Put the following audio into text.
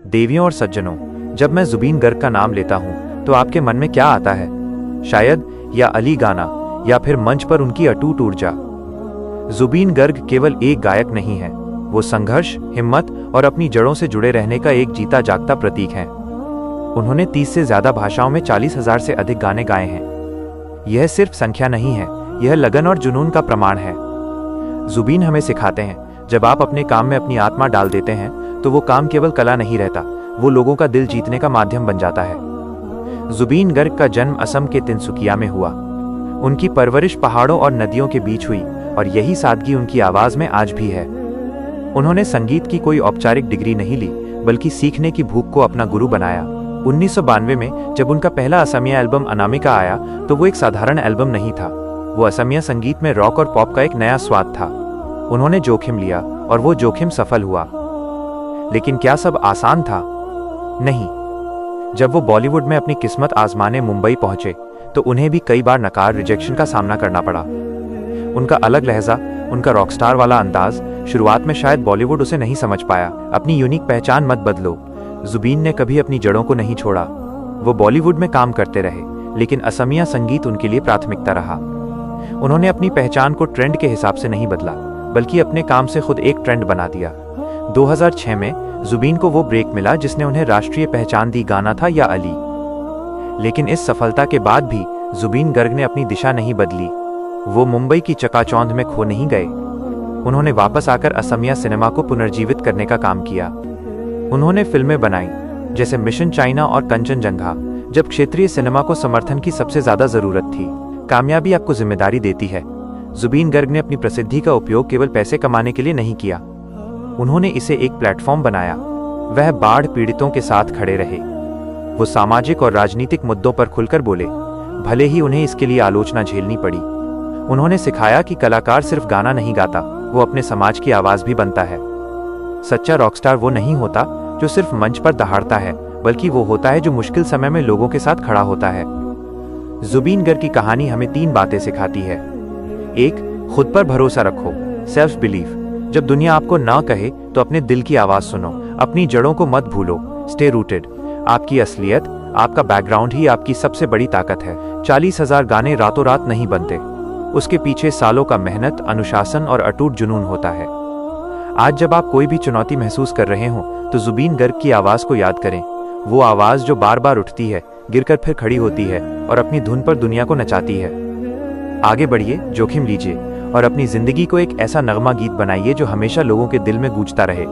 देवियों और सज्जनों, जब मैं जुबीन गर्ग का नाम लेता हूँ तो आपके मन में क्या आता है? शायद या अली गाना या फिर मंच पर उनकी अटूट ऊर्जा। जुबीन गर्ग केवल एक गायक नहीं है, वो संघर्ष, हिम्मत और अपनी जड़ों से जुड़े रहने का एक जीता जागता प्रतीक है। उन्होंने 30 से ज्यादा भाषाओं में 40,000 से अधिक गाने गाए हैं। यह सिर्फ संख्या नहीं है, यह लगन और जुनून का प्रमाण है। जुबीन हमें सिखाते हैं, जब आप अपने काम में अपनी आत्मा डाल देते हैं तो वो काम केवल कला नहीं रहता, वो लोगों का दिल जीतने का माध्यम बन जाता है। जुबीन गर्ग का जन्म असम के तिनसुकिया में हुआ। उनकी परवरिश पहाड़ों और नदियों के बीच हुई और यही सादगी उनकी आवाज में आज भी है। उन्होंने संगीत की कोई औपचारिक डिग्री नहीं ली, बल्कि सीखने की भूख को अपना गुरु बनाया। 1992 में जब उनका पहला असमिया एल्बम अनामिका आया तो वो एक साधारण एल्बम नहीं था, वो असमिया संगीत में रॉक और पॉप का एक नया स्वाद था। उन्होंने जोखिम लिया और वो जोखिम सफल हुआ। लेकिन क्या सब आसान था? नहीं। जब वो बॉलीवुड में अपनी किस्मत आजमाने मुंबई पहुंचे तो उन्हें भी कई बार नकार, रिजेक्शन का सामना करना पड़ा। उनका अलग लहजा, उनका रॉकस्टार वाला अंदाज, शुरुआत में शायद बॉलीवुड उसे नहीं समझ पाया। अपनी यूनिक पहचान मत बदलो। जुबीन ने कभी अपनी जड़ों को नहीं छोड़ा। वो बॉलीवुड में काम करते रहे, लेकिन असमिया संगीत उनके लिए प्राथमिकता रहा। उन्होंने अपनी पहचान को ट्रेंड के हिसाब से नहीं बदला, बल्कि अपने काम से खुद एक ट्रेंड बना दिया। 2006 में जुबीन को वो ब्रेक मिला जिसने उन्हें राष्ट्रीय पहचान दी, गाना था या अली। लेकिन इस सफलता के बाद भी जुबीन गर्ग ने अपनी दिशा नहीं बदली। वो मुंबई की चकाचौंध में खो नहीं गए। उन्होंने वापस आकर असमिया सिनेमा को पुनर्जीवित करने का काम किया। उन्होंने फिल्में बनाई जैसे मिशन चाइना और कंचनजंगा, जब क्षेत्रीय सिनेमा को समर्थन की सबसे ज्यादा जरूरत थी। कामयाबी आपको जिम्मेदारी देती है। जुबीन गर्ग ने अपनी प्रसिद्धि का उपयोग केवल पैसे कमाने के लिए नहीं किया, उन्होंने इसे एक प्लेटफॉर्म बनाया। वह बाढ़ पीड़ितों के साथ खड़े रहे। वो सामाजिक और राजनीतिक मुद्दों पर खुलकर बोले, भले ही उन्हें इसके लिए आलोचना झेलनी पड़ी। उन्होंने सिखाया कि कलाकार सिर्फ गाना नहीं गाता, वो अपने समाज की आवाज भी बनता है। सच्चा रॉकस्टार वो नहीं होता जो सिर्फ मंच पर दहाड़ता है, बल्कि वो होता है जो मुश्किल समय में लोगों के साथ खड़ा होता है। जुबीन गर्ग की कहानी हमें 3 बातें सिखाती है। 1, खुद पर भरोसा रखो, सेल्फ बिलीफ। जब दुनिया आपको ना कहे तो अपने दिल की आवाज सुनो, अपनी जड़ों को मत भूलो, स्टे रूटेड। आपकी असलियत, आपका बैकग्राउंड ही आपकी सबसे बड़ी ताकत है। 40,000 गाने रातों रात नहीं बनते, उसके पीछे सालों का मेहनत, अनुशासन और अटूट जुनून होता है। आज जब आप कोई भी चुनौती महसूस कर रहे हो तो जुबीन गर्ग की आवाज को याद करें। वो आवाज जो बार बार उठती है, गिरकर फिर खड़ी होती है और अपनी धुन पर दुनिया को नचाती है। आगे बढ़िए, जोखिम लीजिए और अपनी जिंदगी को एक ऐसा नगमा गीत बनाइए जो हमेशा लोगों के दिल में गूंजता रहे।